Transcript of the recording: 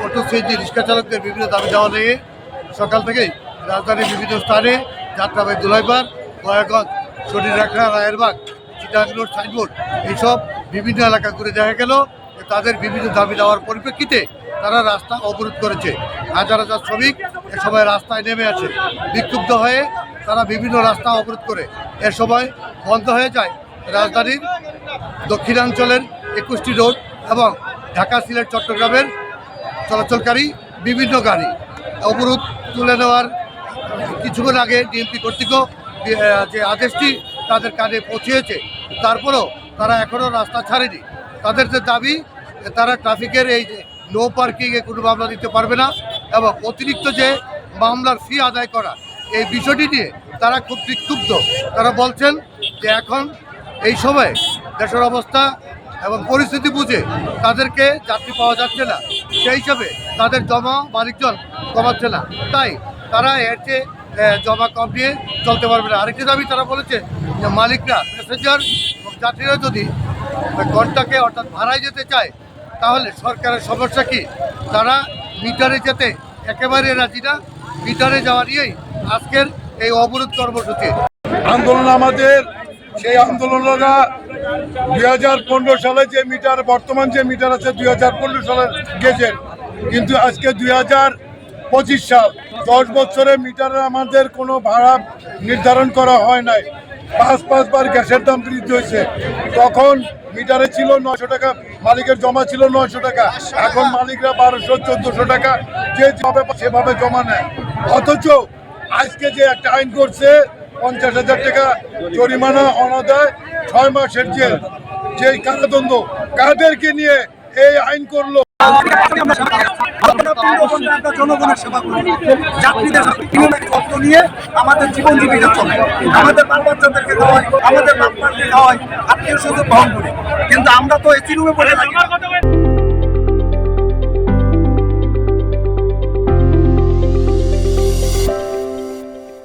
Auto CNG রিক্সা চালকদের বিভিন্ন দাবি দেওয়া নিয়ে সকাল থেকেই রাজধানীর বিভিন্ন স্থানে যাত্রাবাড়ি দুলাইপাড় দয়াগঞ্জ শরীররাখা রায়েরবাগ চিটাগাং রোড সাইনবোর্ড এইসব বিভিন্ন এলাকা ঘুরে দেখা গেল যে তাদের বিভিন্ন দাবি দেওয়ার পরিপ্রেক্ষিতে তারা রাস্তা অবরোধ করেছে। হাজার হাজার শ্রমিক এ সময় রাস্তায় নেমে আছে। বিক্ষুব্ধ হয়ে তারা বিভিন্ন রাস্তা অবরোধ করে এ সময় বন্ধ হয়ে যায় রাজধানীর দক্ষিণাঞ্চলের 21টি রোড এবং ঢাকা সিলেট চট্টগ্রামের চলাচলকারী বিভিন্ন গাড়ি। অবরোধ তুলে নেওয়ার কিছুক্ষণ আগে ডিএমপি কর্তৃক যে আদেশটি তাদের কানে পৌঁছেছে, তারপরেও তারা এখনও রাস্তা ছাড়েনি। তাদের যে দাবি, তারা ট্রাফিকের এই যে নো পার্কিংয়ে কোনো মামলা দিতে পারবে না এবং অতিরিক্ত যে মামলার ফি আদায় করা এই বিষয়টি নিয়ে তারা খুব বিক্ষুব্ধ। তারা বলছেন যে এখন এই সময় দেশের অবস্থা এবং পরিস্থিতি বুঝে তাদেরকে যাত্রী পাওয়া যাচ্ছে না, সেই হিসাবে তাদের জমা মালিকজন কমাচ্ছে না, তাই তারা এর চেয়ে জমা কম নিয়ে চলতে পারবে না। আরেকটি দাবি তারা বলেছে যে মালিকরা প্যাসেঞ্জার এবং যাত্রীরা যদি ঘন্টাকে অর্থাৎ ভাড়ায় যেতে চায় তাহলে সরকারের সমস্যা কি, তারা মিটারে যেতে একেবারে রাজি না। মিটারে যাওয়া নিয়েই আজকের এই অবরোধ কর্মসূচি আন্দোলন। আমাদের সেই আন্দোলনরা 2015 সালে যে মিটার, বর্তমান যে মিটার আছে 2015 সালের গেজেট, কিন্তু আজকে 2025 সাল, 10 বছরে মিটারে আমাদের কোনো ভাড়া নির্ধারণ করা হয় নাই। পাঁচবার গ্যাসের দাম বৃদ্ধি হয়েছে। তখন মিটারে ছিল 900 টাকা, মালিকের জমা ছিল 900 টাকা, এখন মালিকরা 1200-1400 টাকা যে সেভাবে জমা নেয়। অথচ আজকে যে একটা আইন করছে 50,000 টাকা জরিমানা, অনাদায় 6 মাসের জেল, যে কারাদণ্ড, কাদেরকে নিয়ে এই আইন করলো? জনগণের সেবা করি, যাত্রীদের কষ্ট নিয়ে আমাদের জীবন জীবিকা চলে, আমাদের বাল বাচ্চাদেরকে খাওয়াই, আমাদের বাচ্চাদেরকে খাওয়াই, আত্মীয় স্বজন বহন করি, কিন্তু আমরা তো এই চিরুমে পড়ে থাকি।